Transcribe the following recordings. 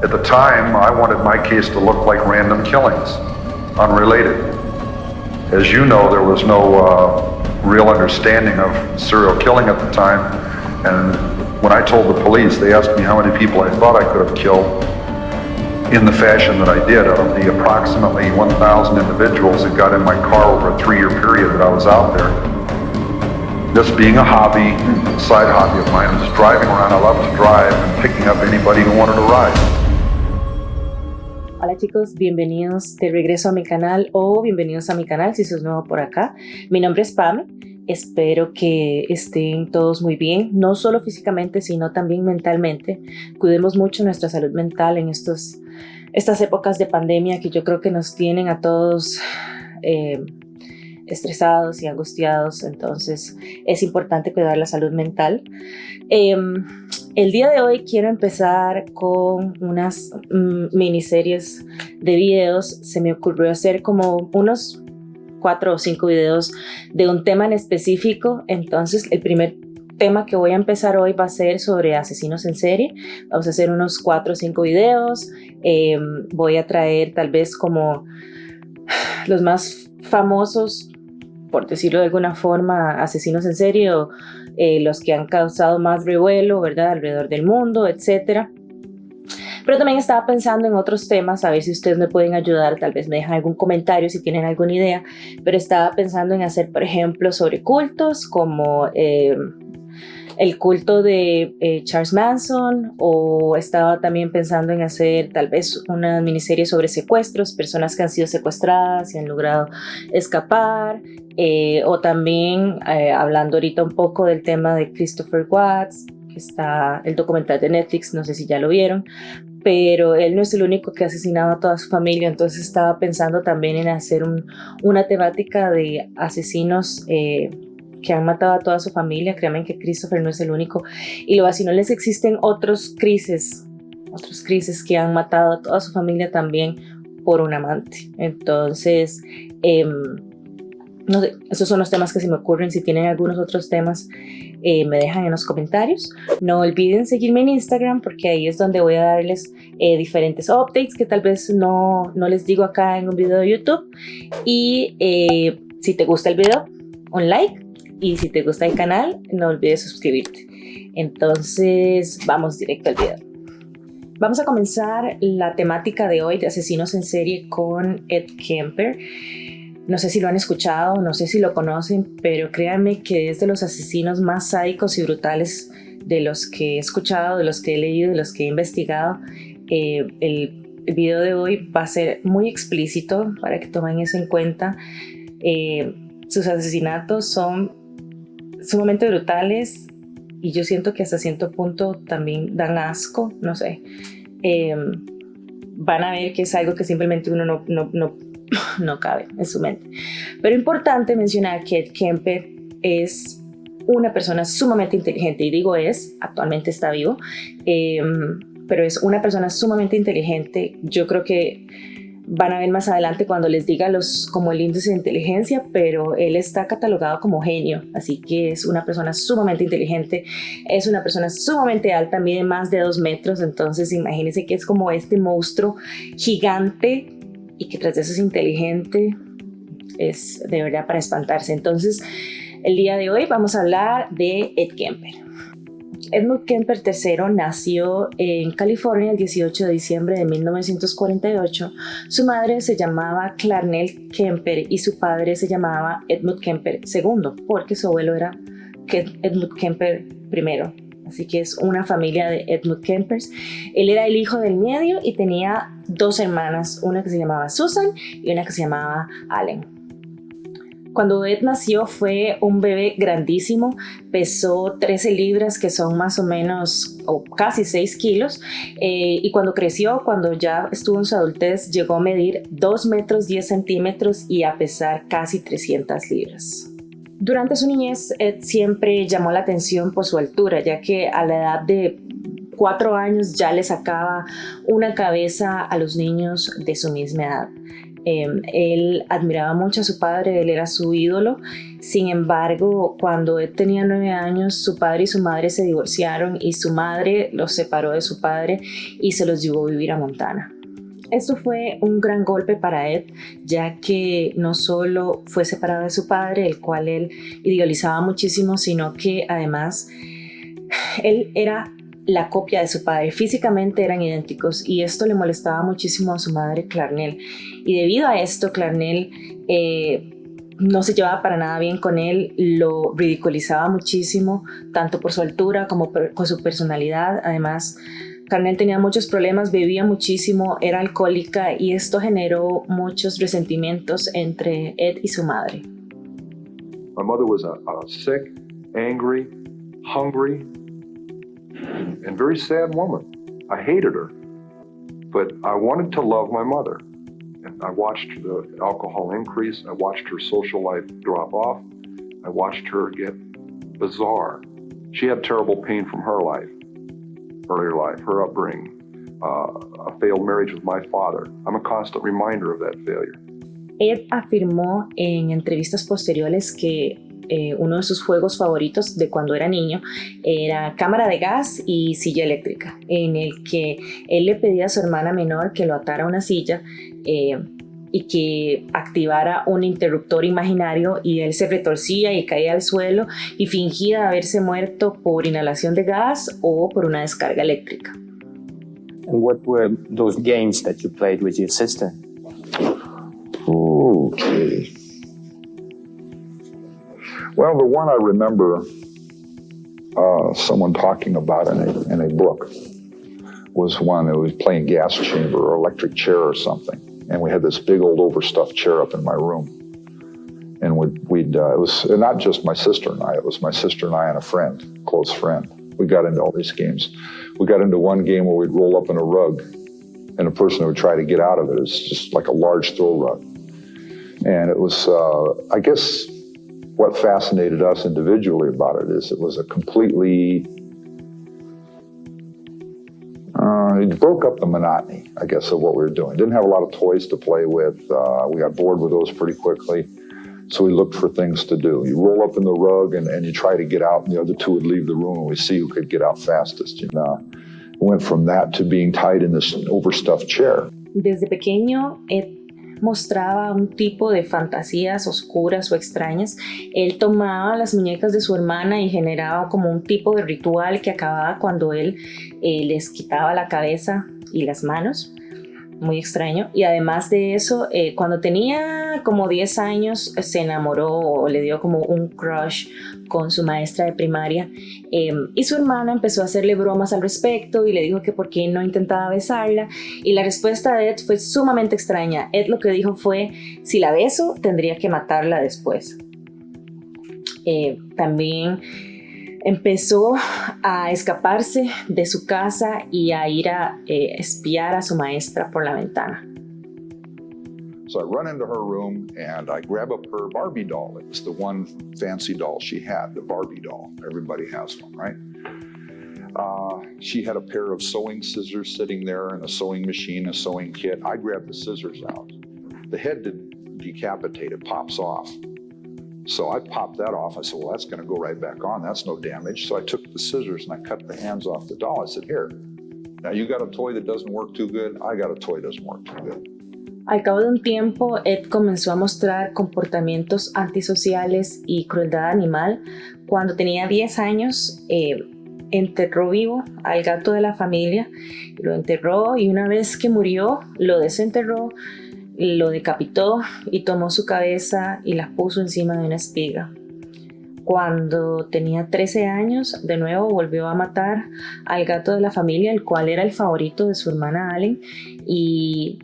At the time, I wanted my case to look like random killings, unrelated. As you know, there was no real understanding of serial killing at the time, and when I told the police, they asked me how many people I thought I could have killed in the fashion that I did. Out of the approximately 1,000 individuals that got in my car over a 3-year period that I was out there, this being a hobby, side hobby of mine, just driving around, I love to drive and picking up anybody who wanted to ride. Hola chicos, bienvenidos de regreso a mi canal o bienvenidos a mi canal si sos nuevo por acá. Mi nombre es Pame, espero que estén todos muy bien, no solo físicamente sino también mentalmente. Cuidemos mucho nuestra salud mental en estas épocas de pandemia que yo creo que nos tienen a todos estresados y angustiados, entonces es importante cuidar la salud mental. El día de hoy quiero empezar con unas miniseries de videos. Se me ocurrió hacer como unos 4 o 5 videos de un tema en específico. Entonces el primer tema que voy a empezar hoy va a ser sobre asesinos en serie. Vamos a hacer unos 4 o 5 videos. Voy a traer tal vez como los más famosos, por decirlo de alguna forma, asesinos en serie o los que han causado más revuelo, ¿verdad?, alrededor del mundo, etc. Pero también estaba pensando en otros temas, a ver si ustedes me pueden ayudar, tal vez me dejan algún comentario si tienen alguna idea, pero estaba pensando en hacer, por ejemplo, sobre cultos, como el culto de Charles Manson, o estaba también pensando en hacer tal vez una miniserie sobre secuestros, personas que han sido secuestradas y han logrado escapar, o también hablando ahorita un poco del tema de Christopher Watts, que está el documental de Netflix, no sé si ya lo vieron, pero él no es el único que ha asesinado a toda su familia, entonces estaba pensando también en hacer una temática de asesinos que han matado a toda su familia. Créanme que Christopher no es el único, y lo así no les existen otros crisis que han matado a toda su familia también por un amante. Entonces no sé, esos son los temas que se me ocurren. Si tienen algunos otros temas, me dejan en los comentarios. No olviden seguirme en Instagram, porque ahí es donde voy a darles diferentes updates que tal vez no les digo acá en un video de YouTube. Y si te gusta el video, un like, y si te gusta el canal, no olvides suscribirte. Entonces vamos directo al video. Vamos a comenzar la temática de hoy de asesinos en serie con Ed Kemper. No sé si lo han escuchado, no sé si lo conocen, pero créanme que es de los asesinos más sádicos y brutales de los que he escuchado, de los que he leído, de los que he investigado. El video de hoy va a ser muy explícito para que tomen eso en cuenta. Sus asesinatos son sumamente brutales y yo siento que hasta cierto punto también dan asco, no sé. Van a ver que es algo que simplemente uno no cabe en su mente. Pero importante mencionar que Ed Kemper es una persona sumamente inteligente, y digo actualmente está vivo, pero es una persona sumamente inteligente. Yo creo que van a ver más adelante cuando les diga como el índice de inteligencia, pero él está catalogado como genio, así que es una persona sumamente inteligente, es una persona sumamente alta, mide más de 2 metros, entonces imagínense que es como este monstruo gigante y que tras de eso es inteligente. Es de verdad para espantarse. Entonces el día de hoy vamos a hablar de Ed Kemper. Edmund Kemper III nació en California el 18 de diciembre de 1948. Su madre se llamaba Clarnell Kemper y su padre se llamaba Edmund Kemper II, porque su abuelo era Edmund Kemper I. Así que es una familia de Edmund Kempers. Él era el hijo del medio y tenía 2 hermanas, una que se llamaba Susan y una que se llamaba Allen. Cuando Ed nació fue un bebé grandísimo, pesó 13 libras, que son más o menos o casi 6 kilos, y cuando creció, cuando ya estuvo en su adultez, llegó a medir 2 metros 10 centímetros y a pesar casi 300 libras. Durante su niñez, Ed siempre llamó la atención por su altura, ya que a la edad de 4 años ya le sacaba una cabeza a los niños de su misma edad. Él admiraba mucho a su padre, él era su ídolo. Sin embargo, cuando Ed tenía 9 años, su padre y su madre se divorciaron y su madre los separó de su padre y se los llevó a vivir a Montana. Esto fue un gran golpe para Ed, ya que no solo fue separado de su padre, el cual él idealizaba muchísimo, sino que además él era la copia de su padre. Físicamente eran idénticos y esto le molestaba muchísimo a su madre, Clarnell. Y debido a esto, Clarnell no se llevaba para nada bien con él, lo ridiculizaba muchísimo, tanto por su altura como por su personalidad. Además, Clarnell tenía muchos problemas, bebía muchísimo, era alcohólica y esto generó muchos resentimientos entre Ed y su madre. My mother was a sick, angry, hungry, and very sad woman. I hated her, but I wanted to love my mother. And I watched the alcohol increase. I watched her social life drop off. I watched her get bizarre. She had terrible pain from her life, earlier life, her upbringing, a failed marriage with my father. I'm a constant reminder of that failure. Ed afirmó en entrevistas posteriores que uno de sus juegos favoritos de cuando era niño era cámara de gas y silla eléctrica, en el que él le pedía a su hermana menor que lo atara a una silla y que activara un interruptor imaginario y él se retorcía y caía al suelo y fingía haberse muerto por inhalación de gas o por una descarga eléctrica. And what were those games that you played with your sister? Okay. Well, the one I remember someone talking about in a book was one that was playing gas chamber or electric chair or something. And we had this big old overstuffed chair up in my room. And it was not just my sister and I, it was my sister and I and a friend, close friend. We got into all these games. We got into one game where we'd roll up in a rug and the person would try to get out of it. It was just like a large throw rug. And it was, I guess, what fascinated us individually about it is it was a completely, it broke up the monotony, I guess, of what we were doing. Didn't have a lot of toys to play with. We got bored with those pretty quickly. So we looked for things to do. You roll up in the rug and you try to get out and the other two would leave the room and we see who could get out fastest. It went from that to being tied in this overstuffed chair. Desde pequeño, Ed mostraba un tipo de fantasías oscuras o extrañas. Él tomaba las muñecas de su hermana y generaba como un tipo de ritual que acababa cuando él les quitaba la cabeza y las manos. Muy extraño. Y además de eso, cuando tenía como 10 años, se enamoró o le dio como un crush con su maestra de primaria. Y su hermana empezó a hacerle bromas al respecto y le dijo que por qué no intentaba besarla. Y la respuesta de Ed fue sumamente extraña. Ed lo que dijo fue, si la beso, tendría que matarla después. También empezó a escaparse de su casa y a ir a espiar a su maestra por la ventana. So I run into her room and I grab up her Barbie doll. It was the one fancy doll she had, the Barbie doll. Everybody has one, right? She had a pair of sewing scissors sitting there and a sewing machine, a sewing kit. I grabbed the scissors out. The head decapitated, pops off. So I popped that off. I said, well, that's going to go right back on. That's no damage. So I took the scissors and I cut the hands off the doll. I said, here, now you got a toy that doesn't work too good. I got a toy that doesn't work too good. Al cabo de un tiempo, Ed comenzó a mostrar comportamientos antisociales y crueldad animal. Cuando tenía 10 años, enterró vivo al gato de la familia. Lo enterró y una vez que murió, lo desenterró, lo decapitó y tomó su cabeza y la puso encima de una espiga. Cuando tenía 13 años, de nuevo volvió a matar al gato de la familia, el cual era el favorito de su hermana Allen, y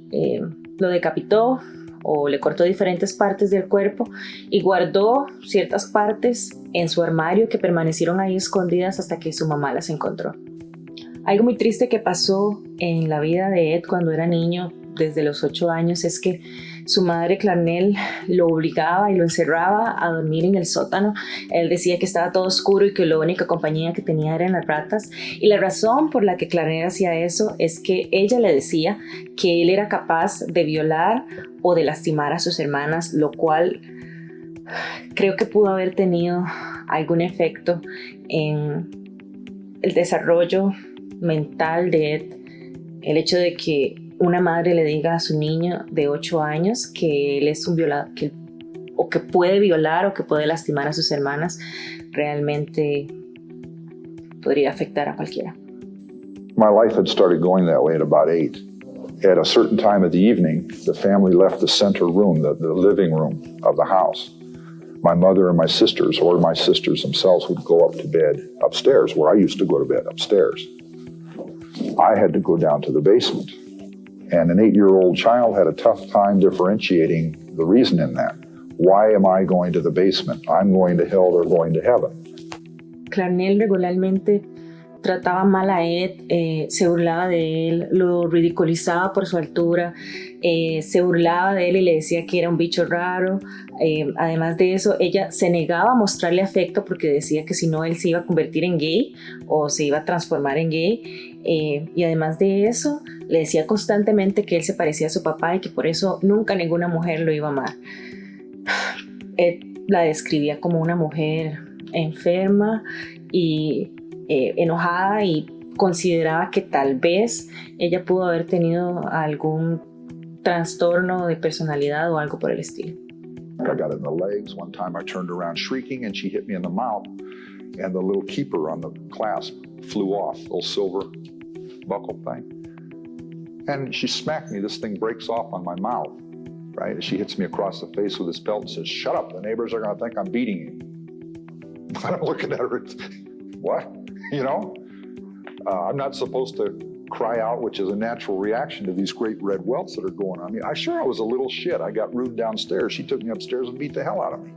lo decapitó o le cortó diferentes partes del cuerpo y guardó ciertas partes en su armario que permanecieron ahí escondidas hasta que su mamá las encontró. Algo muy triste que pasó en la vida de Ed cuando era niño, desde los 8 años, es que su madre Clarnell lo obligaba y lo encerraba a dormir en el sótano. Él decía que estaba todo oscuro y que la única compañía que tenía eran las ratas. Y la razón por la que Clarnell hacía eso es que ella le decía que él era capaz de violar o de lastimar a sus hermanas, lo cual creo que pudo haber tenido algún efecto en el desarrollo mental de Ed. El hecho de que una madre le diga a su niño de 8 años que él es un violador, o que puede violar o que puede lastimar a sus hermanas, realmente podría afectar a cualquiera. My life had started going that way at about 8. At a certain time of the evening, the family left the center room, the living room of the house. My mother and my sisters, or my sisters themselves, would go up to bed upstairs, where I used to go to bed, upstairs. I had to go down to the basement. And an 8-year-old child had a tough time differentiating the reason in that. Why am I going to the basement? I'm going to hell, they're going to heaven. Clarnell regularmente trataba mal a Ed, se burlaba de él, lo ridiculizaba por su altura, se burlaba de él y le decía que era un bicho raro. Además de eso, ella se negaba a mostrarle afecto porque decía que si no él se iba a convertir en gay o se iba a transformar en gay. Y además de eso, le decía constantemente que él se parecía a su papá y que por eso nunca ninguna mujer lo iba a amar. Ed la describía como una mujer enferma y enojada, y consideraba que tal vez ella pudo haber tenido algún trastorno de personalidad o algo por el estilo. I got it in the legs. One time I turned around shrieking and she hit me in the mouth, and the little keeper on the clasp flew off, little silver buckle thing. And she smacked me. This thing breaks off on my mouth, right? She hits me across the face with this belt and says, "Shut up, the neighbors are going to think I'm beating you." I'm looking at her, what? You know? I'm not supposed to cry out, which is a natural reaction to these great red welts that are going on. I mean, I was a little shit. I got rude downstairs. She took me upstairs and beat the hell out of me.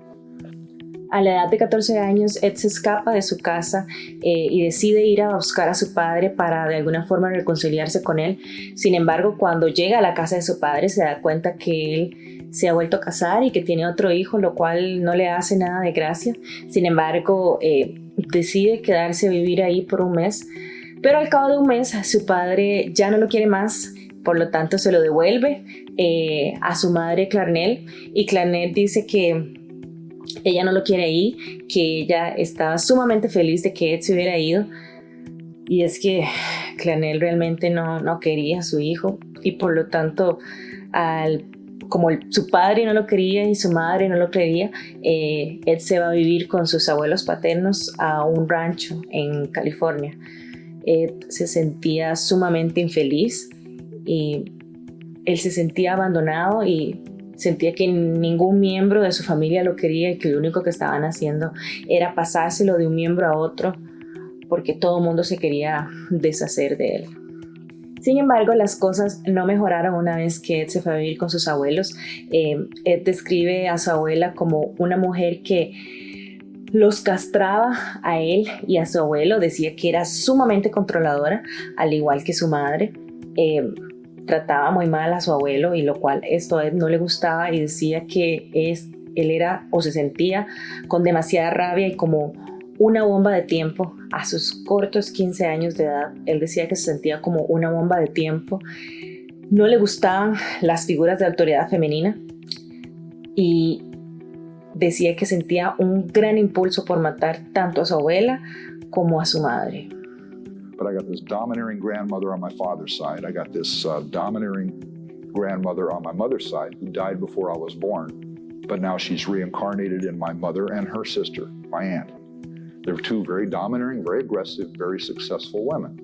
A la edad de 14 años, Ed se escapa de su casa y decide ir a buscar a su padre para de alguna forma reconciliarse con él. Sin embargo, cuando llega a la casa de su padre, se da cuenta que él se ha vuelto a casar y que tiene otro hijo, lo cual no le hace nada de gracia. Sin embargo, decide quedarse a vivir ahí por un mes. Pero al cabo de un mes, su padre ya no lo quiere más, por lo tanto se lo devuelve a su madre Clarnell, y Clarnell dice que ella no lo quiere ahí, que ella estaba sumamente feliz de que Ed se hubiera ido, y es que Clarnell realmente no quería a su hijo, y por lo tanto como su padre no lo quería y su madre no lo quería, Ed se va a vivir con sus abuelos paternos a un rancho en California. Ed se sentía sumamente infeliz y él se sentía abandonado y sentía que ningún miembro de su familia lo quería y que lo único que estaban haciendo era pasárselo de un miembro a otro porque todo el mundo se quería deshacer de él. Sin embargo, las cosas no mejoraron una vez que Ed se fue a vivir con sus abuelos. Ed describe a su abuela como una mujer que los castraba a él y a su abuelo. Decía que era sumamente controladora, al igual que su madre. Trataba muy mal a su abuelo, y lo cual esto a Ed no le gustaba, y decía que él era o se sentía con demasiada rabia y como una bomba de tiempo. A sus cortos 15 años de edad, él decía que se sentía como una bomba de tiempo. No le gustaban las figuras de autoridad femenina y decía que sentía un gran impulso por matar tanto a su abuela como a su madre. But I got this domineering grandmother on my father's side. I got this domineering grandmother on my mother's side who died before I was born, but now she's reincarnated in my mother and her sister, my aunt. They're two very domineering, very aggressive, very successful women.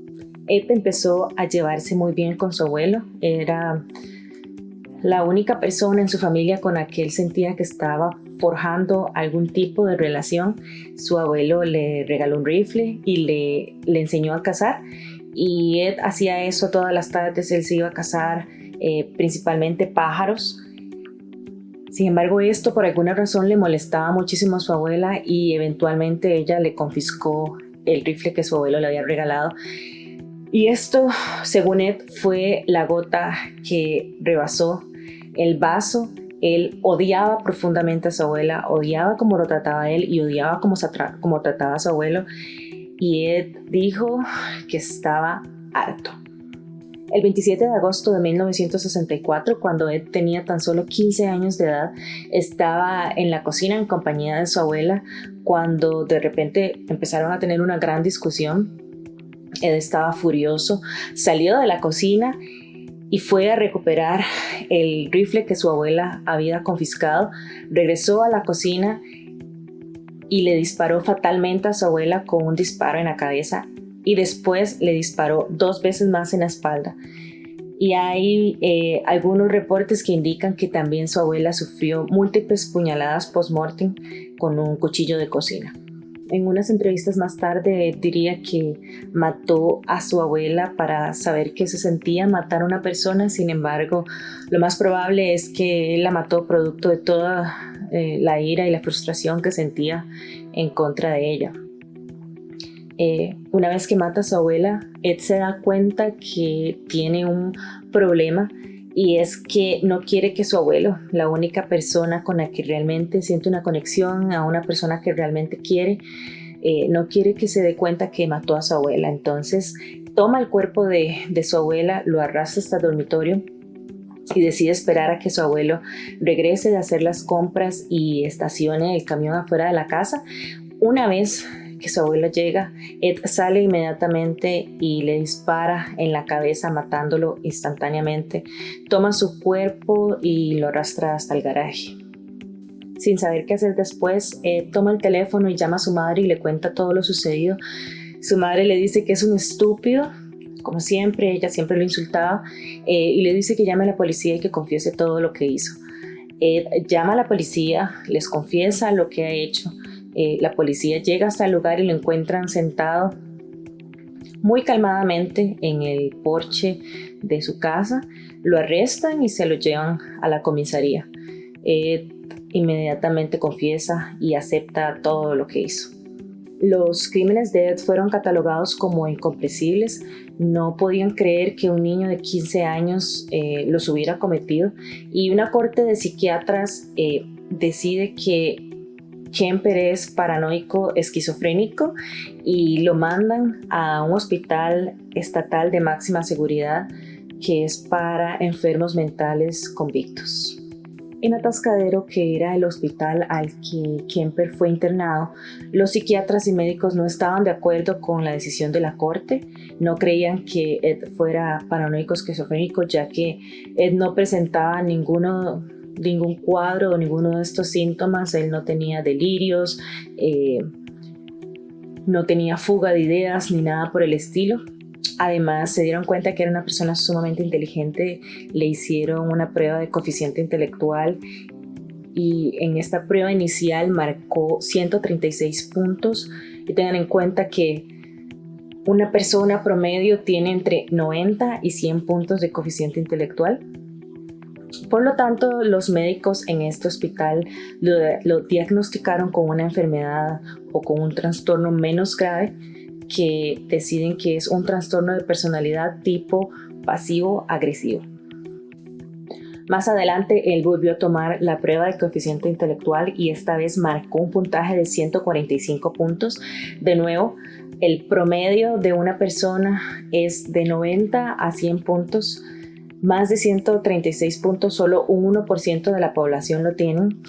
Ed empezó a llevarse muy bien con su abuelo. Era la única persona en su familia con la que él sentía que estaba forjando algún tipo de relación. Su abuelo le regaló un rifle y le enseñó a cazar, y Ed hacía eso todas las tardes. Él se iba a cazar principalmente pájaros. Sin embargo, esto por alguna razón le molestaba muchísimo a su abuela, y eventualmente ella le confiscó el rifle que su abuelo le había regalado. Y esto, según Ed, fue la gota que rebasó el vaso. Él odiaba profundamente a su abuela, odiaba cómo lo trataba él y odiaba cómo trataba a su abuelo. Y Ed dijo que estaba harto. El 27 de agosto de 1964, cuando Ed tenía tan solo 15 años de edad, estaba en la cocina en compañía de su abuela cuando de repente empezaron a tener una gran discusión. Ed estaba furioso, salió de la cocina y fue a recuperar el rifle que su abuela había confiscado. Regresó a la cocina y le disparó fatalmente a su abuela con un disparo en la cabeza y después le disparó 2 veces más en la espalda. Y hay algunos reportes que indican que también su abuela sufrió múltiples puñaladas post-mortem con un cuchillo de cocina. En unas entrevistas más tarde diría que mató a su abuela para saber qué se sentía matar a una persona. Sin embargo, lo más probable es que él la mató producto de toda la ira y la frustración que sentía en contra de ella. Una vez que mata a su abuela, Ed se da cuenta que tiene un problema y es que no quiere que su abuelo, la única persona con la que realmente siente una conexión, a una persona que realmente quiere, no quiere que se dé cuenta que mató a su abuela. Entonces toma el cuerpo de su abuela, lo arrastra hasta el dormitorio y decide esperar a que su abuelo regrese de hacer las compras y estacione el camión afuera de la casa. Una vez que su abuelo llega, Ed sale inmediatamente y le dispara en la cabeza, matándolo instantáneamente. Toma su cuerpo y lo arrastra hasta el garaje. Sin saber qué hacer después, Ed toma el teléfono y llama a su madre y le cuenta todo lo sucedido. Su madre le dice que es un estúpido, como siempre, ella siempre lo insultaba, y le dice que llame a la policía y que confiese todo lo que hizo. Ed llama a la policía, les confiesa lo que ha hecho. La policía llega hasta el lugar y lo encuentran sentado muy calmadamente en el porche de su casa. Lo arrestan y se lo llevan a la comisaría. Ed inmediatamente confiesa y acepta todo lo que hizo. Los crímenes de Ed fueron catalogados como incomprensibles. No podían creer que un niño de 15 años los hubiera cometido, y una corte de psiquiatras decide que Kemper es paranoico esquizofrénico y lo mandan a un hospital estatal de máxima seguridad que es para enfermos mentales convictos. En Atascadero, que era el hospital al que Kemper fue internado, los psiquiatras y médicos no estaban de acuerdo con la decisión de la corte. No creían que Ed fuera paranoico esquizofrénico, ya que Ed no presentaba ningún cuadro o ninguno de estos síntomas. Él no tenía delirios, no tenía fuga de ideas ni nada por el estilo. Además, se dieron cuenta que era una persona sumamente inteligente. Le hicieron una prueba de coeficiente intelectual y en esta prueba inicial marcó 136 puntos. Y tengan en cuenta que una persona promedio tiene entre 90 y 100 puntos de coeficiente intelectual. Por lo tanto, los médicos en este hospital lo diagnosticaron con una enfermedad o con un trastorno menos grave, que deciden que es un trastorno de personalidad tipo pasivo-agresivo. Más adelante, él volvió a tomar la prueba de coeficiente intelectual y esta vez marcó un puntaje de 145 puntos. De nuevo, el promedio de una persona es de 90 a 100 puntos. Más de 136 puntos, solo un 1% de la población lo tienen.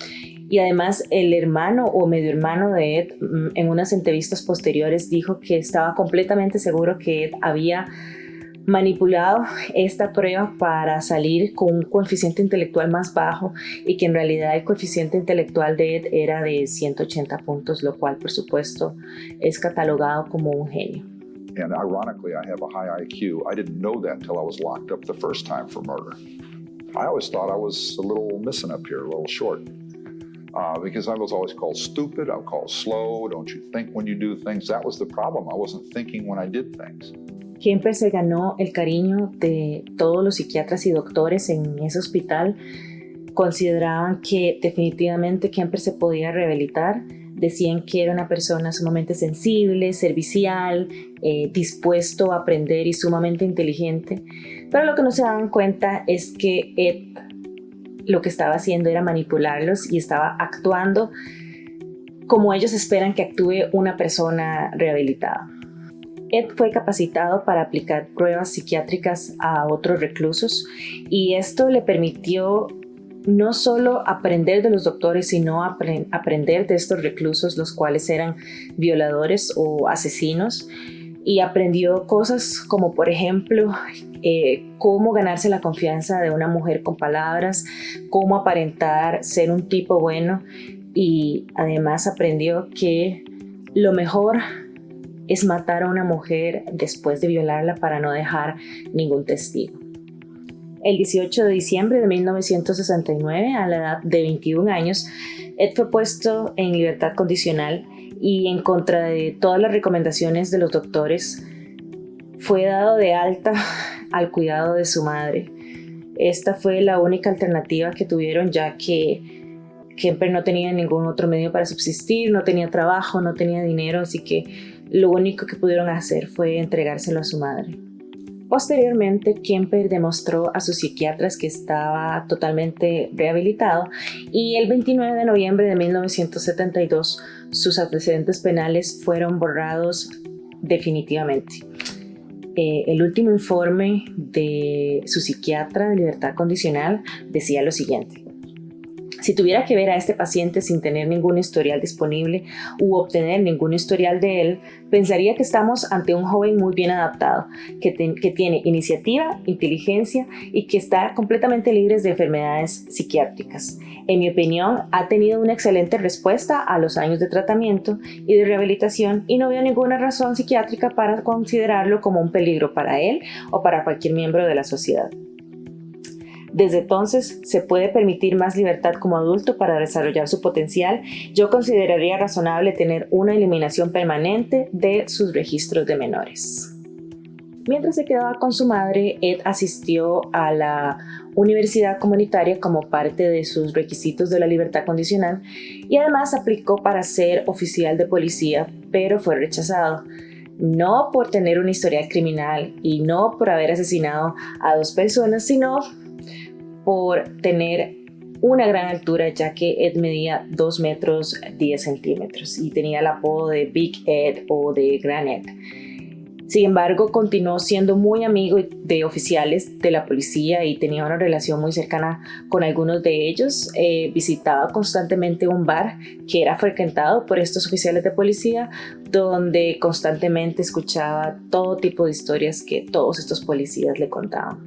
Y además el hermano o medio hermano de Ed, en unas entrevistas posteriores, dijo que estaba completamente seguro que Ed había manipulado esta prueba para salir con un coeficiente intelectual más bajo y que en realidad el coeficiente intelectual de Ed era de 180 puntos, lo cual por supuesto es catalogado como un genio. And ironically, I have a high IQ. I didn't know that till I was locked up the first time for murder. I always thought I was a little missing up here, a little short. Because I was always called stupid, I was called slow, don't you think when you do things? That was the problem. I wasn't thinking when I did things. Kemper se ganó el cariño de todos los psiquiatras y doctores en ese hospital. Consideraban que definitivamente Kemper se podía rehabilitar. Decían que era una persona sumamente sensible, servicial, dispuesto a aprender y sumamente inteligente. Pero lo que no se daban cuenta es que Ed lo que estaba haciendo era manipularlos y estaba actuando como ellos esperan que actúe una persona rehabilitada. Ed fue capacitado para aplicar pruebas psiquiátricas a otros reclusos y esto le permitió no solo aprender de los doctores, sino aprender de estos reclusos, los cuales eran violadores o asesinos, y aprendió cosas como, por ejemplo, cómo ganarse la confianza de una mujer con palabras, cómo aparentar ser un tipo bueno, y además aprendió que lo mejor es matar a una mujer después de violarla para no dejar ningún testigo. El 18 de diciembre de 1969, a la edad de 21 años, Ed fue puesto en libertad condicional y, en contra de todas las recomendaciones de los doctores, fue dado de alta al cuidado de su madre. Esta fue la única alternativa que tuvieron, ya que Kemper no tenía ningún otro medio para subsistir, no tenía trabajo, no tenía dinero, así que lo único que pudieron hacer fue entregárselo a su madre. Posteriormente, Kemper demostró a sus psiquiatras que estaba totalmente rehabilitado y el 29 de noviembre de 1972 sus antecedentes penales fueron borrados definitivamente. El último informe de su psiquiatra de libertad condicional decía lo siguiente: si tuviera que ver a este paciente sin tener ningún historial disponible u obtener ningún historial de él, pensaría que estamos ante un joven muy bien adaptado, que tiene iniciativa, inteligencia y que está completamente libre de enfermedades psiquiátricas. En mi opinión, ha tenido una excelente respuesta a los años de tratamiento y de rehabilitación y no veo ninguna razón psiquiátrica para considerarlo como un peligro para él o para cualquier miembro de la sociedad. Desde entonces, se puede permitir más libertad como adulto para desarrollar su potencial. Yo consideraría razonable tener una eliminación permanente de sus registros de menores. Mientras se quedaba con su madre, Ed asistió a la universidad comunitaria como parte de sus requisitos de la libertad condicional y además aplicó para ser oficial de policía, pero fue rechazado. No por tener un historial criminal y no por haber asesinado a 2 personas, sino por tener una gran altura, ya que Ed medía 2 metros 10 centímetros y tenía el apodo de Big Ed o de Gran Ed. Sin embargo, continuó siendo muy amigo de oficiales de la policía y tenía una relación muy cercana con algunos de ellos. Visitaba constantemente un bar que era frecuentado por estos oficiales de policía, donde constantemente escuchaba todo tipo de historias que todos estos policías le contaban.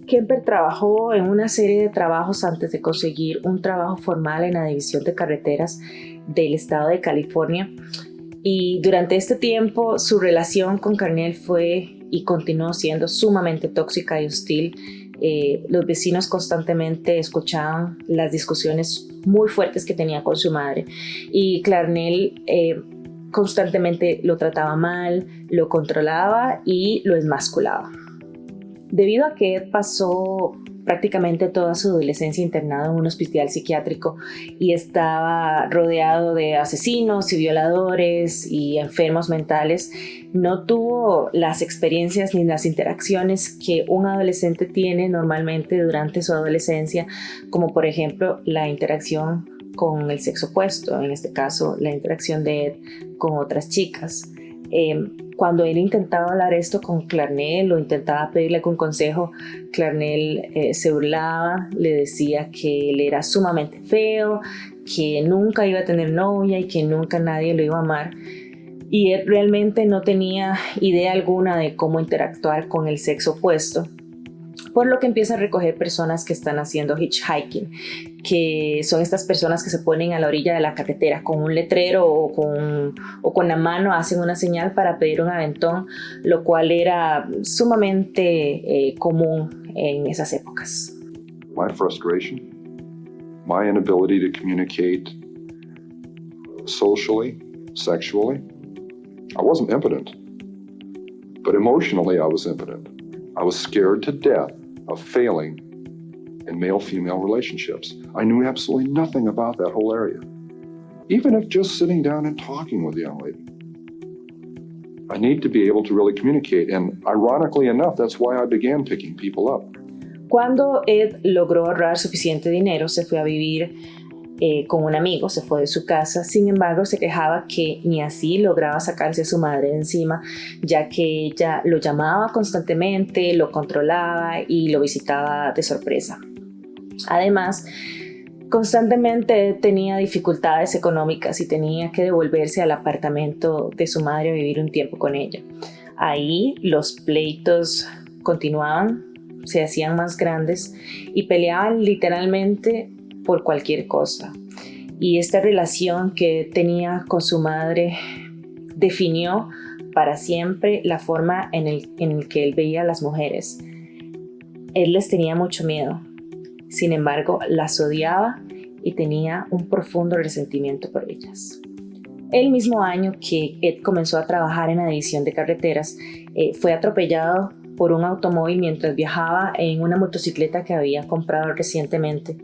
Kemper trabajó en una serie de trabajos antes de conseguir un trabajo formal en la División de Carreteras del estado de California, y durante este tiempo su relación con Carnell fue y continuó siendo sumamente tóxica y hostil. Los vecinos constantemente escuchaban las discusiones muy fuertes que tenía con su madre y Carnell constantemente lo trataba mal, lo controlaba y lo emasculaba. Debido a que Ed pasó prácticamente toda su adolescencia internado en un hospital psiquiátrico y estaba rodeado de asesinos y violadores y enfermos mentales, no tuvo las experiencias ni las interacciones que un adolescente tiene normalmente durante su adolescencia, como por ejemplo la interacción con el sexo opuesto, en este caso la interacción de Ed con otras chicas. Cuando él intentaba hablar esto con Carnell o intentaba pedirle algún consejo, Carnell se burlaba, le decía que él era sumamente feo, que nunca iba a tener novia y que nunca nadie lo iba a amar. Y él realmente no tenía idea alguna de cómo interactuar con el sexo opuesto, por lo que empieza a recoger personas que están haciendo hitchhiking, que son estas personas que se ponen a la orilla de la carretera con un letrero o con la mano hacen una señal para pedir un aventón, lo cual era sumamente común en esas épocas. My frustration, my inability to communicate socially, sexually. I wasn't impotent, but emotionally I was impotent. I was scared to death of failing in male-female relationships. I knew absolutely nothing about that whole area, even if just sitting down and talking with a young lady. I need to be able to really communicate, and ironically enough, that's why I began picking people up. Cuando Ed logró ahorrar suficiente dinero, se fue a vivir con un amigo, se fue de su casa. Sin embargo, se quejaba que ni así lograba sacarse a su madre de encima, ya que ella lo llamaba constantemente, lo controlaba y lo visitaba de sorpresa. Además, constantemente tenía dificultades económicas y tenía que devolverse al apartamento de su madre a vivir un tiempo con ella. Ahí los pleitos continuaban, se hacían más grandes y peleaban literalmente por cualquier cosa. Y esta relación que tenía con su madre definió para siempre la forma en el que él veía a las mujeres. Él les tenía mucho miedo. Sin embargo, las odiaba y tenía un profundo resentimiento por ellas. El mismo año que Ed comenzó a trabajar en la división de carreteras, fue atropellado por un automóvil mientras viajaba en una motocicleta que había comprado recientemente.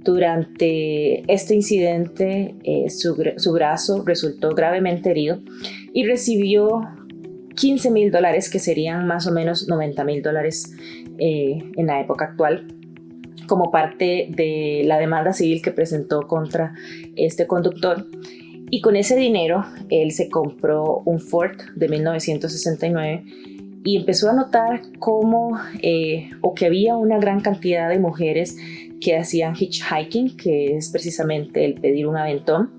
Durante este incidente, su brazo resultó gravemente herido y recibió $15,000, que serían más o menos $90,000 en la época actual, como parte de la demanda civil que presentó contra este conductor. Y con ese dinero, él se compró un Ford de 1969 y empezó a notar que había una gran cantidad de mujeres que hacían hitchhiking, que es precisamente el pedir un aventón.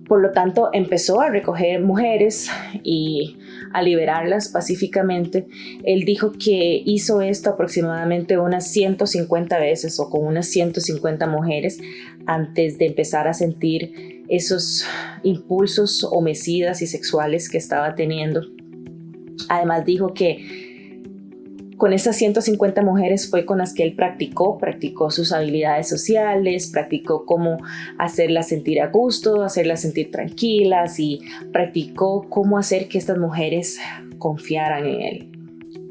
Por lo tanto, empezó a recoger mujeres y a liberarlas pacíficamente. Él dijo que hizo esto aproximadamente unas 150 veces o con unas 150 mujeres antes de empezar a sentir esos impulsos homicidas y sexuales que estaba teniendo. Además dijo que con esas 150 mujeres fue con las que él practicó sus habilidades sociales, practicó cómo hacerlas sentir a gusto, hacerlas sentir tranquilas y practicó cómo hacer que estas mujeres confiaran en él.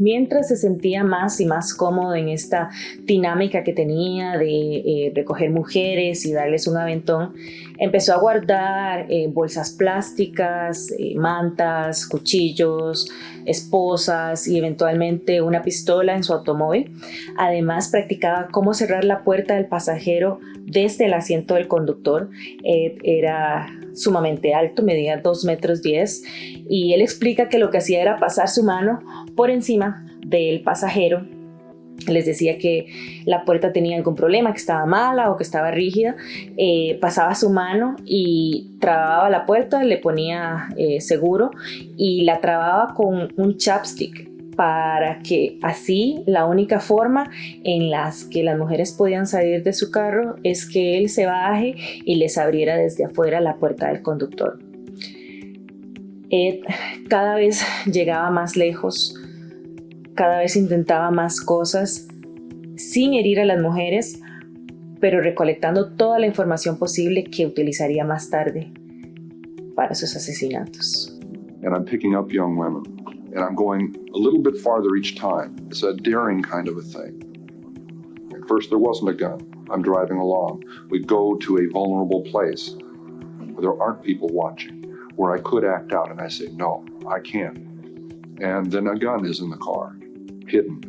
Mientras se sentía más y más cómodo en esta dinámica que tenía de recoger mujeres y darles un aventón, empezó a guardar bolsas plásticas, mantas, cuchillos, esposas y eventualmente una pistola en su automóvil. Además, practicaba cómo cerrar la puerta del pasajero desde el asiento del conductor. Era sumamente alto, medía 2,10 metros y él explica que lo que hacía era pasar su mano por encima del pasajero. Les decía que la puerta tenía algún problema, que estaba mala o que estaba rígida. Pasaba su mano y trababa la puerta, le ponía seguro y la trababa con un chapstick, para que así la única forma en las que las mujeres podían salir de su carro es que él se baje y les abriera desde afuera la puerta del conductor. Ed cada vez llegaba más lejos, cada vez intentaba más cosas sin herir a las mujeres, pero recolectando toda la información posible que utilizaría más tarde para sus asesinatos. And I'm picking up young women, and I'm going a little bit farther each time. It's a daring kind of a thing. At first, there wasn't a gun. I'm driving along. We go to a vulnerable place where there aren't people watching, where I could act out, and I say, no, I can't. And then a gun is in the car, hidden.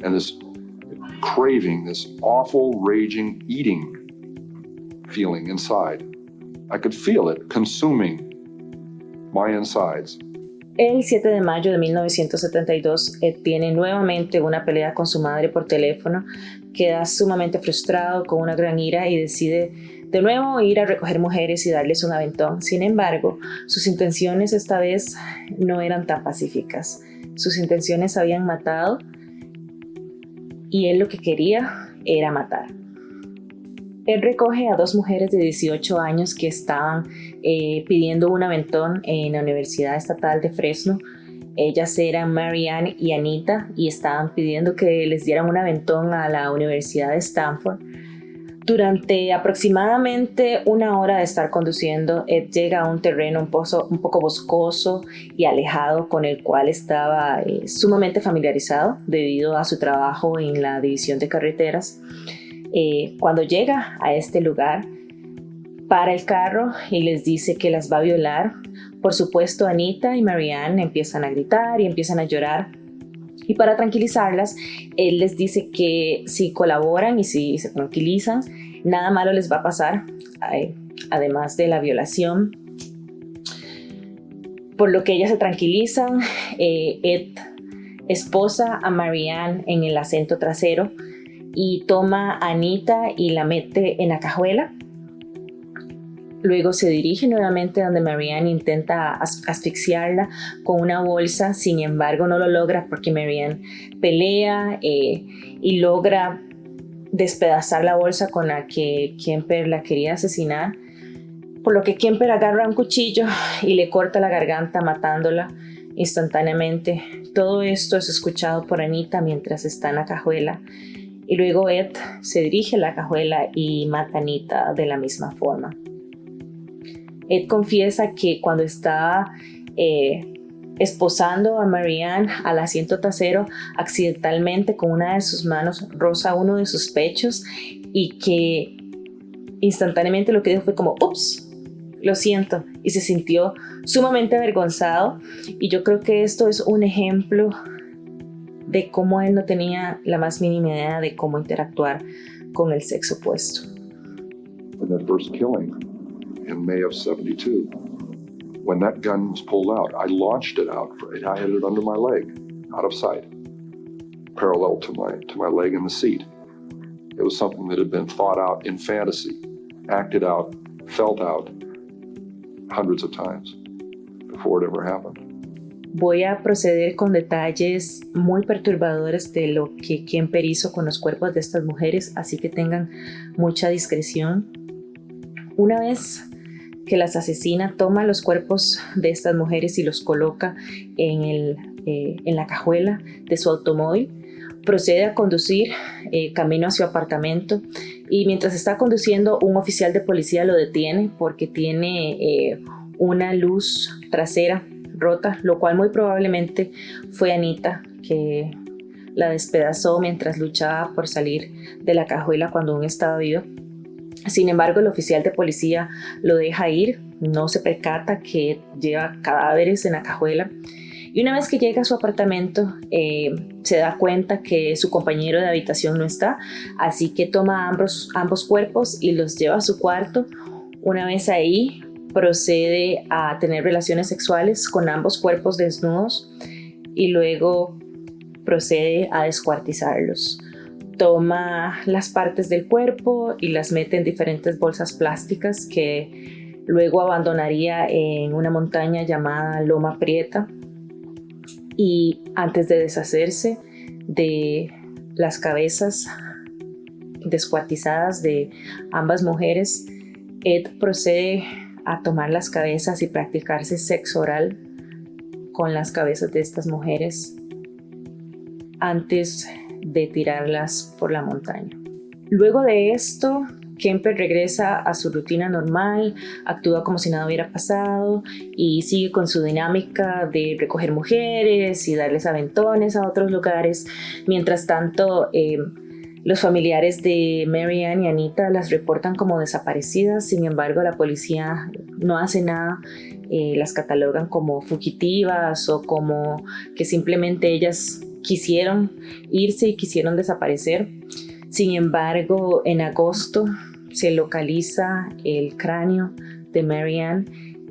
And this craving, this awful, raging, eating feeling inside. I could feel it consuming my insides. El 7 de mayo de 1972, Ed tiene nuevamente una pelea con su madre por teléfono, queda sumamente frustrado, con una gran ira y decide de nuevo ir a recoger mujeres y darles un aventón. Sin embargo, sus intenciones esta vez no eran tan pacíficas. Sus intenciones habían matado y él lo que quería era matar. Él recoge a 2 mujeres de 18 años que estaban pidiendo un aventón en la Universidad Estatal de Fresno. Ellas eran Mary Ann y Anita y estaban pidiendo que les dieran un aventón a la Universidad de Stanford. Durante aproximadamente 1 hora de estar conduciendo, Ed llega a un terreno un poco boscoso y alejado, con el cual estaba sumamente familiarizado debido a su trabajo en la división de carreteras. Cuando llega a este lugar, para el carro y les dice que las va a violar. Por supuesto, Anita y Mary Ann empiezan a gritar y empiezan a llorar. Y para tranquilizarlas, él les dice que si colaboran y si se tranquilizan, nada malo les va a pasar, además de la violación. Por lo que ellas se tranquilizan, Ed esposa a Marianne en el asiento trasero y toma a Anita y la mete en la cajuela. Luego se dirige nuevamente donde Marianne intenta asfixiarla con una bolsa, sin embargo no lo logra porque Marianne pelea y logra despedazar la bolsa con la que Kemper la quería asesinar, por lo que Kemper agarra un cuchillo y le corta la garganta matándola instantáneamente. Todo esto es escuchado por Anita mientras está en la cajuela y luego Ed se dirige a la cajuela y mata a Anita de la misma forma. Ed confiesa que cuando estaba esposando a Marianne al asiento trasero, accidentalmente con una de sus manos roza uno de sus pechos y que instantáneamente lo que dijo fue como ups, lo siento, y se sintió sumamente avergonzado. Y yo creo que esto es un ejemplo de cómo él no tenía la más mínima idea de cómo interactuar con el sexo opuesto. In that first killing in May of 72, when that gun was pulled out, I launched it out. I had it under my leg, out of sight, parallel to my leg in the seat. It was something that had been thought out in fantasy, acted out, felt out hundreds of times before it ever happened. Voy a proceder con detalles muy perturbadores de lo que Kemper hizo con los cuerpos de estas mujeres, así que tengan mucha discreción. Una vez que las asesina, toma los cuerpos de estas mujeres y los coloca en la cajuela de su automóvil. Procede a conducir camino hacia su apartamento y mientras está conduciendo, un oficial de policía lo detiene porque tiene una luz trasera rota, lo cual muy probablemente fue Anita, que la despedazó mientras luchaba por salir de la cajuela cuando aún estaba viva. Sin embargo, el oficial de policía lo deja ir, no se percata que lleva cadáveres en la cajuela. Y una vez que llega a su apartamento, se da cuenta que su compañero de habitación no está, así que toma ambos cuerpos y los lleva a su cuarto. Una vez ahí, procede a tener relaciones sexuales con ambos cuerpos desnudos y luego procede a descuartizarlos. Toma las partes del cuerpo y las mete en diferentes bolsas plásticas que luego abandonaría en una montaña llamada Loma Prieta. Y antes de deshacerse de las cabezas descuartizadas de ambas mujeres, Ed procede a tomar las cabezas y practicarse sexo oral con las cabezas de estas mujeres antes de tirarlas por la montaña. Luego de esto, Kemper regresa a su rutina normal, actúa como si nada hubiera pasado y sigue con su dinámica de recoger mujeres y darles aventones a otros lugares. Mientras tanto, los familiares de Marianne y Anita las reportan como desaparecidas. Sin embargo, la policía no hace nada, las catalogan como fugitivas o como que simplemente ellas quisieron irse y quisieron desaparecer. Sin embargo, en agosto se localiza el cráneo de Marianne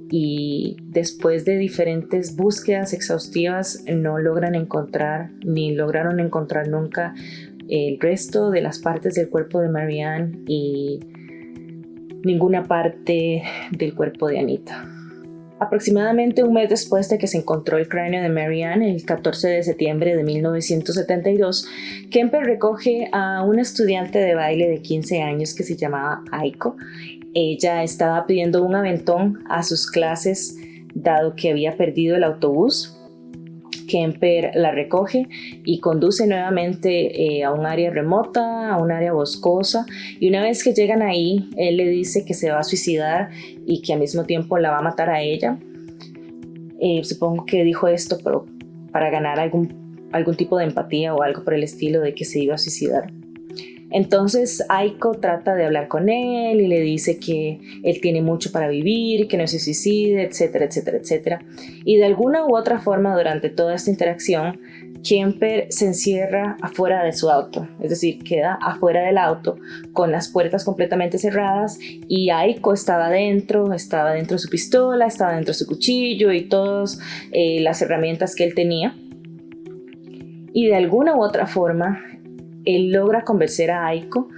y después de diferentes búsquedas exhaustivas no lograron encontrar nunca el resto de las partes del cuerpo de Marianne y ninguna parte del cuerpo de Anita. Aproximadamente un mes después de que se encontró el cráneo de Marianne, el 14 de septiembre de 1972, Kemper recoge a una estudiante de baile de 15 años que se llamaba Aiko. Ella estaba pidiendo un aventón a sus clases dado que había perdido el autobús. Kemper la recoge y conduce nuevamente a un área remota, a un área boscosa, y una vez que llegan ahí, él le dice que se va a suicidar y que al mismo tiempo la va a matar a ella. Supongo que dijo esto pero para ganar algún tipo de empatía o algo por el estilo de que se iba a suicidar. Entonces Aiko trata de hablar con él y le dice que él tiene mucho para vivir, que no se suicide, etcétera, etcétera, etcétera. Y de alguna u otra forma durante toda esta interacción, Kemper se encierra afuera de su auto, es decir, queda afuera del auto con las puertas completamente cerradas y Aiko estaba dentro de su pistola, estaba dentro de su cuchillo y todas las herramientas que él tenía. Y de alguna u otra forma, él logra convencer a Aiko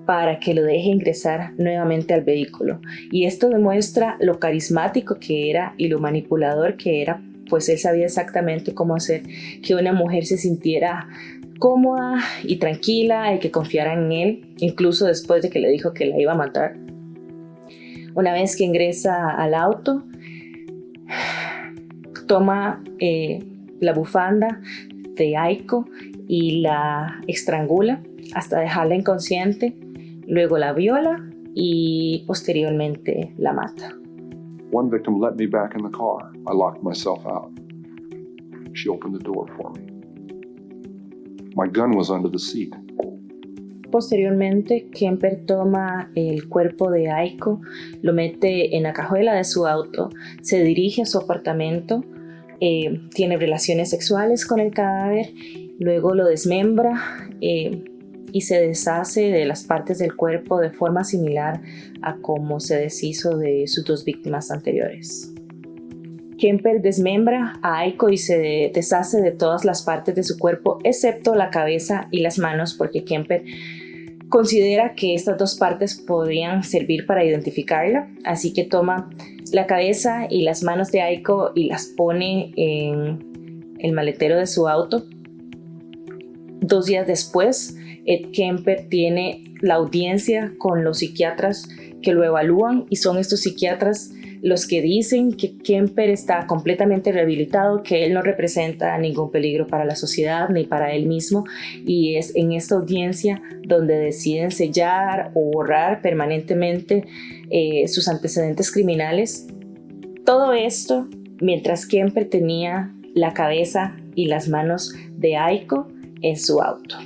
para que lo deje ingresar nuevamente al vehículo. Y esto demuestra lo carismático que era y lo manipulador que era, pues él sabía exactamente cómo hacer que una mujer se sintiera cómoda y tranquila y que confiara en él, incluso después de que le dijo que la iba a matar. Una vez que ingresa al auto, toma la bufanda de Aiko y la estrangula hasta dejarla inconsciente, luego la viola y posteriormente la mata. One victim let me back in the car. I locked myself out. She opened the door for me. My gun was under the seat. Posteriormente, Kemper toma el cuerpo de Aiko, lo mete en la cajuela de su auto, se dirige a su apartamento, tiene relaciones sexuales con el cadáver, luego lo desmembra y se deshace de las partes del cuerpo de forma similar a como se deshizo de sus dos víctimas anteriores. Kemper desmembra a Aiko y se deshace de todas las partes de su cuerpo excepto la cabeza y las manos, porque Kemper considera que estas dos partes podrían servir para identificarla, así que toma la cabeza y las manos de Aiko y las pone en el maletero de su auto. 2 días después, Ed Kemper tiene la audiencia con los psiquiatras que lo evalúan y son estos psiquiatras los que dicen que Kemper está completamente rehabilitado, que él no representa ningún peligro para la sociedad ni para él mismo, y es en esta audiencia donde deciden sellar o borrar permanentemente sus antecedentes criminales. Todo esto mientras Kemper tenía la cabeza y las manos de Aiko en su auto.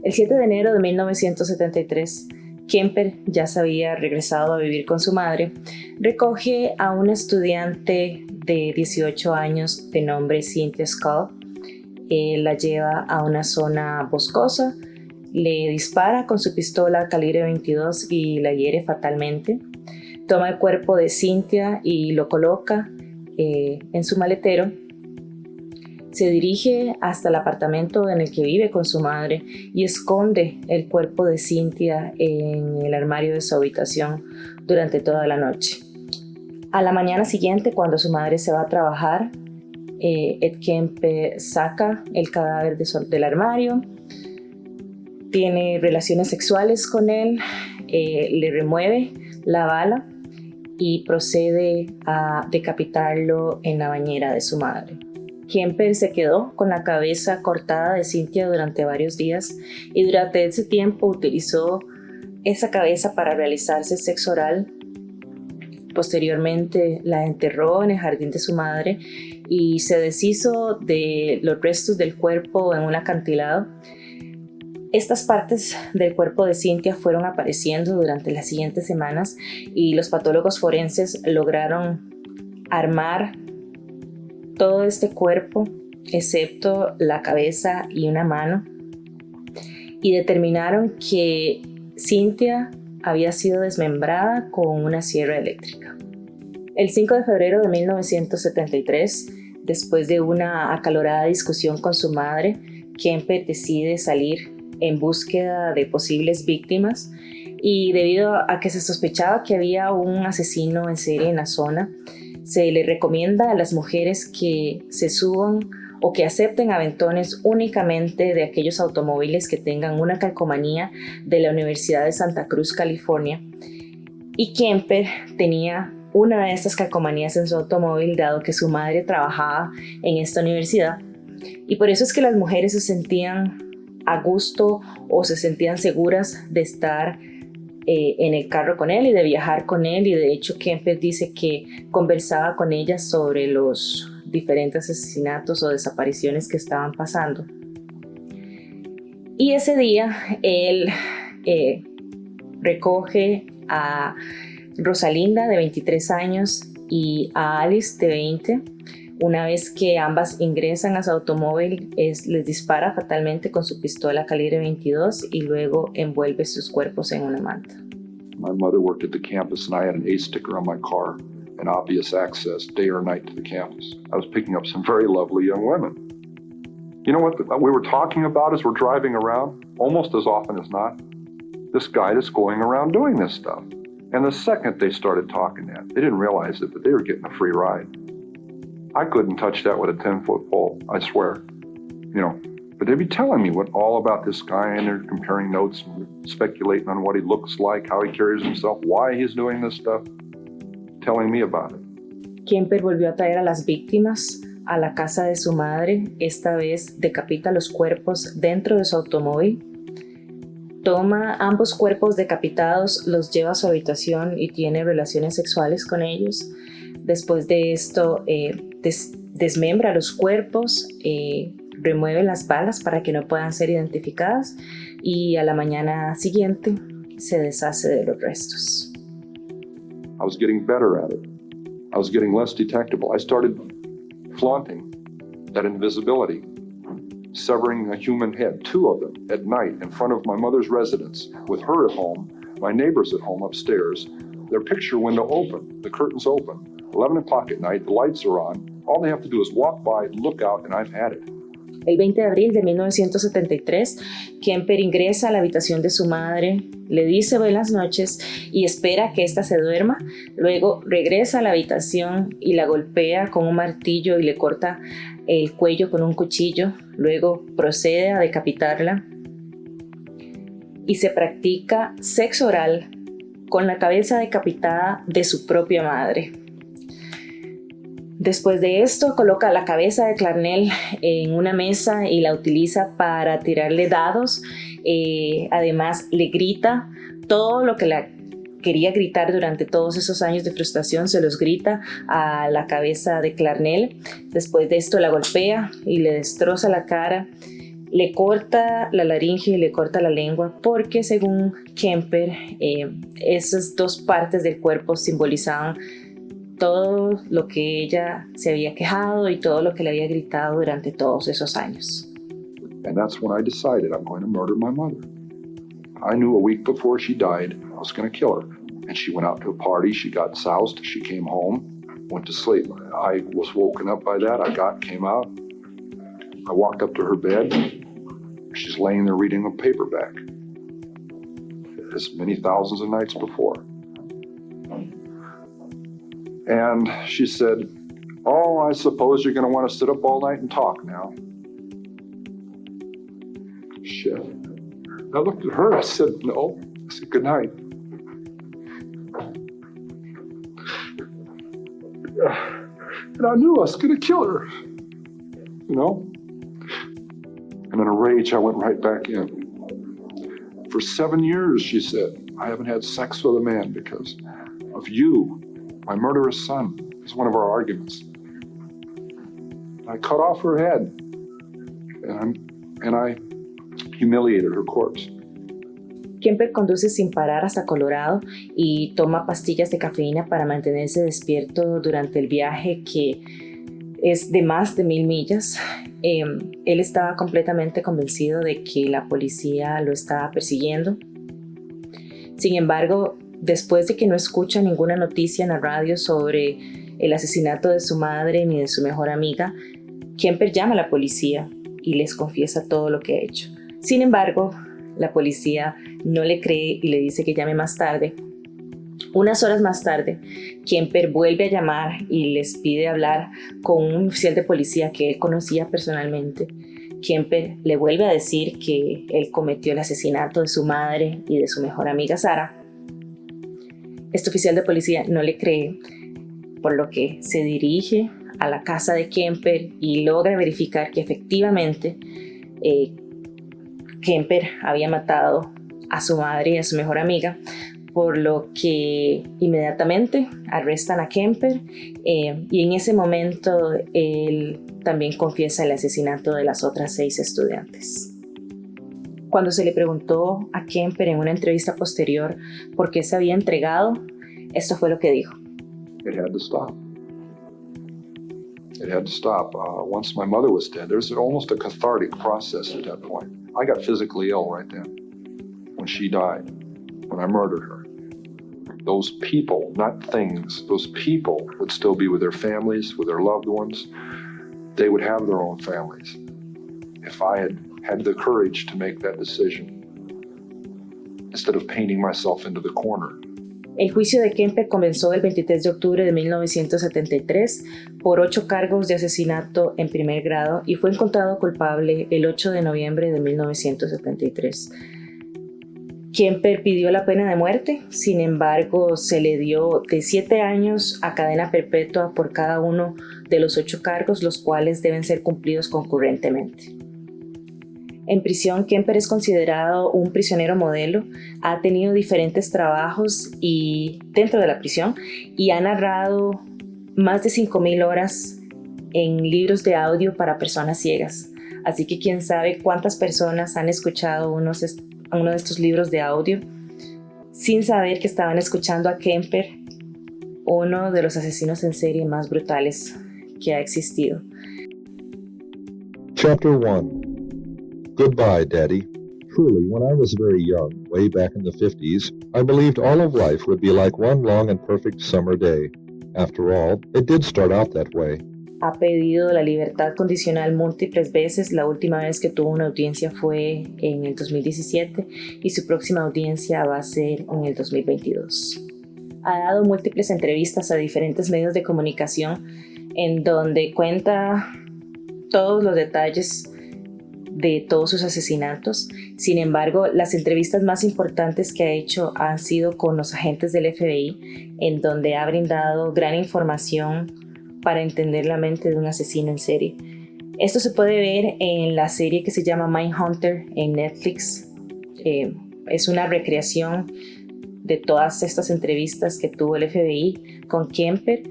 El 7 de enero de 1973, Kemper ya se había regresado a vivir con su madre. Recoge a una estudiante de 18 años de nombre Cynthia Skull. La lleva a una zona boscosa, le dispara con su pistola calibre 22 y la hiere fatalmente. Toma el cuerpo de Cynthia y lo coloca en su maletero. Se dirige hasta el apartamento en el que vive con su madre y esconde el cuerpo de Cynthia en el armario de su habitación durante toda la noche. A la mañana siguiente, cuando su madre se va a trabajar, Ed Kemper saca el cadáver del armario, tiene relaciones sexuales con él, le remueve la bala y procede a decapitarlo en la bañera de su madre. Kemper se quedó con la cabeza cortada de Cynthia durante varios días y durante ese tiempo utilizó esa cabeza para realizarse sexo oral. Posteriormente la enterró en el jardín de su madre y se deshizo de los restos del cuerpo en un acantilado. Estas partes del cuerpo de Cynthia fueron apareciendo durante las siguientes semanas y los patólogos forenses lograron armar todo este cuerpo, excepto la cabeza y una mano, y determinaron que Cynthia había sido desmembrada con una sierra eléctrica. El 5 de febrero de 1973, después de una acalorada discusión con su madre, Kemper decide salir en búsqueda de posibles víctimas y debido a que se sospechaba que había un asesino en serie en la zona, se le recomienda a las mujeres que se suban o que acepten aventones únicamente de aquellos automóviles que tengan una calcomanía de la Universidad de Santa Cruz, California. Y Kemper tenía una de estas calcomanías en su automóvil, dado que su madre trabajaba en esta universidad. Y por eso es que las mujeres se sentían a gusto o se sentían seguras de estar en el carro con él y de viajar con él, y de hecho Kemper dice que conversaba con ellas sobre los diferentes asesinatos o desapariciones que estaban pasando. Y ese día él recoge a Rosalinda de 23 años y a Alice de 20 Una vez que ambas ingresan a su automóvil, les dispara fatalmente con su pistola calibre 22 y luego envuelve sus cuerpos en una manta. My mother worked at the campus and I had an A sticker on my car and obvious access day or night to the campus. I was picking up some very lovely young women. You know what we were talking about as we're driving around? Almost as often as not, this guy that's going around doing this stuff. And the second they started talking that, they didn't realize it, but they were getting a free ride. I couldn't touch that with a 10-foot pole, I swear. You know, but they'd be telling me all about this guy, and they're comparing notes and speculating on what he looks like, how he carries himself, why he's doing this stuff, telling me about it. Kemper volvió a traer a las víctimas a la casa de su madre. Esta vez decapita los cuerpos dentro de su automóvil. Toma ambos cuerpos decapitados, los lleva a su habitación y tiene relaciones sexuales con ellos. Después de esto, desmembra los cuerpos, remueve las balas para que no puedan ser identificadas y a la mañana siguiente se deshace de los restos. I was getting better at it. I was getting less detectable. I started flaunting that invisibility, severing a human head, 2 of them, at night in front of my mother's residence, with her at home, my neighbors at home upstairs, their picture window open, the curtains open, 11 o'clock at night, the lights are on, all they have to do is walk by, look out, and I've had it. El 20 de abril de 1973, Kemper ingresa a la habitación de su madre, le dice buenas noches y espera que ésta se duerma. Luego regresa a la habitación y la golpea con un martillo y le corta el cuello con un cuchillo. Luego procede a decapitarla y se practica sexo oral con la cabeza decapitada de su propia madre. Después de esto, coloca la cabeza de Clarnell en una mesa y la utiliza para tirarle dados. Además, le grita todo lo que la quería gritar durante todos esos años de frustración, se los grita a la cabeza de Clarnell. Después de esto, la golpea y le destroza la cara. Le corta la laringe y le corta la lengua porque, según Kemper, esas 2 partes del cuerpo simbolizaban todo lo que ella se había quejado y todo lo que le había gritado durante todos esos años. And that's when I decided I'm going to murder my mother. I knew a week before she died I was going to kill her. And she went out to a party, she got soused, she came home, went to sleep. I was woken up by that, came out. I walked up to her bed. She's laying there reading a paperback. As many thousands of nights before. And she said, "Oh, I suppose you're going to want to sit up all night and talk now." Shit. I looked at her, I said, "No." I said, "Good night." And I knew I was going to kill her, you know? And in a rage, I went right back in. For 7 years, she said, I haven't had sex with a man because of you. My murderous son is one of our arguments. I cut off her head, and I humiliated her corpse. Kemper conduce sin parar hasta Colorado y toma pastillas de cafeína para mantenerse despierto durante el viaje, que es de más de 1000 millas. Él estaba completamente convencido de que la policía lo estaba persiguiendo. Sin embargo, después de que no escucha ninguna noticia en la radio sobre el asesinato de su madre ni de su mejor amiga, Kemper llama a la policía y les confiesa todo lo que ha hecho. Sin embargo, la policía no le cree y le dice que llame más tarde. Unas horas más tarde, Kemper vuelve a llamar y les pide hablar con un oficial de policía que él conocía personalmente. Kemper le vuelve a decir que él cometió el asesinato de su madre y de su mejor amiga Sarah. Este oficial de policía no le cree, por lo que se dirige a la casa de Kemper y logra verificar que efectivamente Kemper había matado a su madre y a su mejor amiga, por lo que inmediatamente arrestan a Kemper y en ese momento él también confiesa el asesinato de las otras 6 estudiantes. Cuando se le preguntó a Kemper en una entrevista posterior por qué se había entregado, esto fue lo que dijo. It had to stop. It had to stop. Once my mother was dead, there's almost a cathartic process at that point. I got physically ill right then when she died, when I murdered her. Those people, not things, those people would still be with their families, with their loved ones. They would have their own families. If I had had the courage to make that decision, instead of painting myself into the corner. El juicio de Kemper comenzó el 23 de octubre de 1973 por 8 cargos de asesinato en primer grado y fue encontrado culpable el 8 de noviembre de 1973. Kemper pidió la pena de muerte, sin embargo se le dio de 7 años a cadena perpetua por cada uno de los 8 cargos, los cuales deben ser cumplidos concurrentemente. En prisión, Kemper es considerado un prisionero modelo, ha tenido diferentes trabajos dentro de la prisión y ha narrado más de 5,000 horas en libros de audio para personas ciegas. Así que quién sabe cuántas personas han escuchado uno de estos libros de audio sin saber que estaban escuchando a Kemper, uno de los asesinos en serie más brutales que ha existido. Chapter 1. Goodbye, Daddy. Truly, when I was very young, way back in the 50s, I believed all of life would be like one long and perfect summer day. After all, it did start out that way. Ha pedido la libertad condicional múltiples veces. La última vez que tuvo una audiencia fue en el 2017 y su próxima audiencia va a ser en el 2022. Ha dado múltiples entrevistas a diferentes medios de comunicación en donde cuenta todos los detalles de todos sus asesinatos. Sin embargo, las entrevistas más importantes que ha hecho han sido con los agentes del FBI, en donde ha brindado gran información para entender la mente de un asesino en serie. Esto se puede ver en la serie que se llama Mindhunter en Netflix. Es una recreación de todas estas entrevistas que tuvo el FBI con Kemper,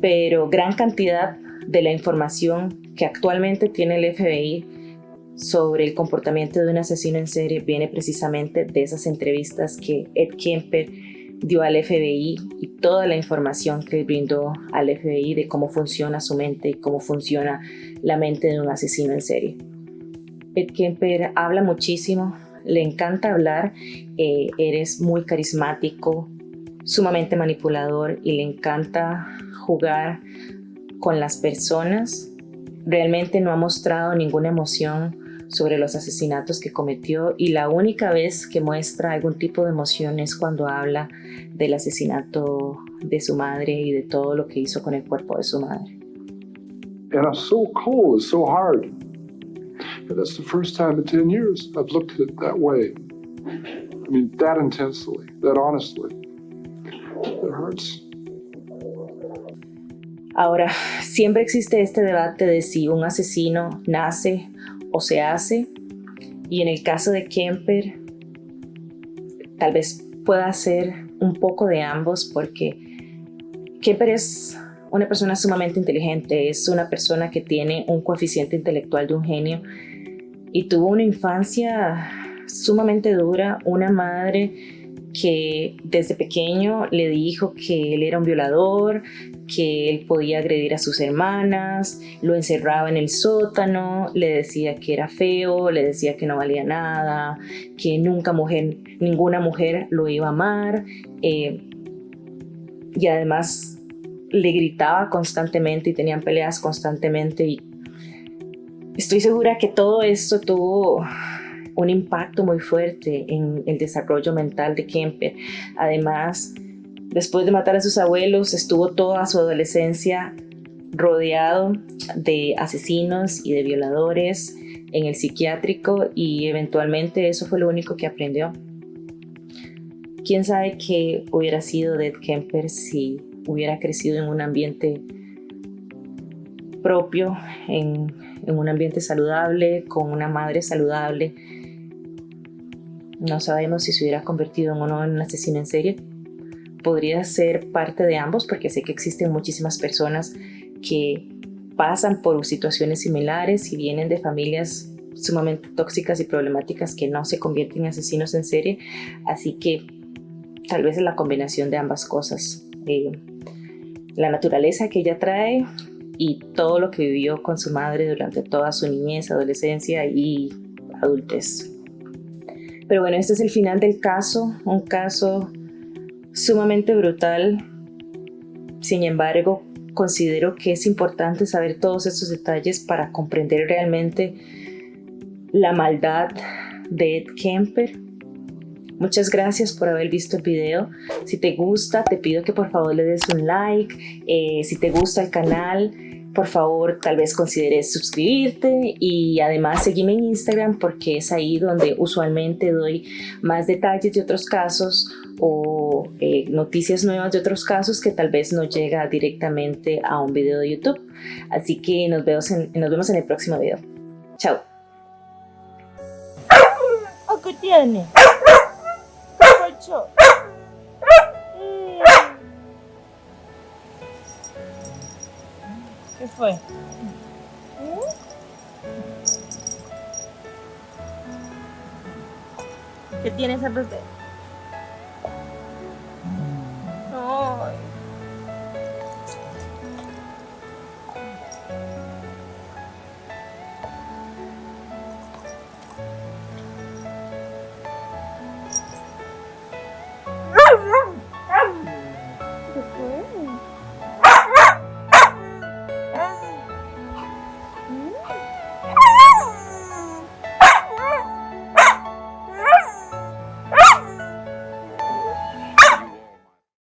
pero gran cantidad de la información que actualmente tiene el FBI sobre el comportamiento de un asesino en serie viene precisamente de esas entrevistas que Ed Kemper dio al FBI y toda la información que brindó al FBI de cómo funciona su mente y cómo funciona la mente de un asesino en serie. Ed Kemper habla muchísimo, le encanta hablar, eres muy carismático, sumamente manipulador y le encanta jugar con las personas. Realmente no ha mostrado ninguna emoción sobre los asesinatos que cometió y la única vez que muestra algún tipo de emoción es cuando habla del asesinato de su madre y de todo lo que hizo con el cuerpo de su madre. And I'm so cold, it's so hard. And that's the first time in 10 years I've looked at it that way. I mean, that intensely, that honestly. It hurts. Ahora, siempre existe este debate de si un asesino nace o se hace, y en el caso de Kemper tal vez pueda ser un poco de ambos, porque Kemper es una persona sumamente inteligente, es una persona que tiene un coeficiente intelectual de un genio y tuvo una infancia sumamente dura, una madre que desde pequeño le dijo que él era un violador, que él podía agredir a sus hermanas, lo encerraba en el sótano, le decía que era feo, le decía que no valía nada, que ninguna mujer lo iba a amar, y además le gritaba constantemente y tenían peleas constantemente, y estoy segura que todo esto tuvo un impacto muy fuerte en el desarrollo mental de Kemper. Además, después de matar a sus abuelos, estuvo toda su adolescencia rodeado de asesinos y de violadores en el psiquiátrico y eventualmente eso fue lo único que aprendió. ¿Quién sabe qué hubiera sido de Ed Kemper si hubiera crecido en un ambiente propio, en un ambiente saludable, con una madre saludable? No sabemos si se hubiera convertido o no en un asesino en serie. Podría ser parte de ambos porque sé que existen muchísimas personas que pasan por situaciones similares y vienen de familias sumamente tóxicas y problemáticas que no se convierten en asesinos en serie. Así que tal vez es la combinación de ambas cosas. La naturaleza que ella trae y todo lo que vivió con su madre durante toda su niñez, adolescencia y adultez. Pero bueno, este es el final del caso, un caso sumamente brutal. Sin embargo, considero que es importante saber todos estos detalles para comprender realmente la maldad de Ed Kemper. Muchas gracias por haber visto el video. Si te gusta, te pido que por favor le des un like. Si te gusta el canal, por favor, tal vez consideres suscribirte y además seguirme en Instagram porque es ahí donde usualmente doy más detalles de otros casos o noticias nuevas de otros casos que tal vez no llega directamente a un video de YouTube. Así que nos vemos en el próximo video. Chao. ¿Qué tiene? ¿Qué fue? ¿Qué tienes al bebé?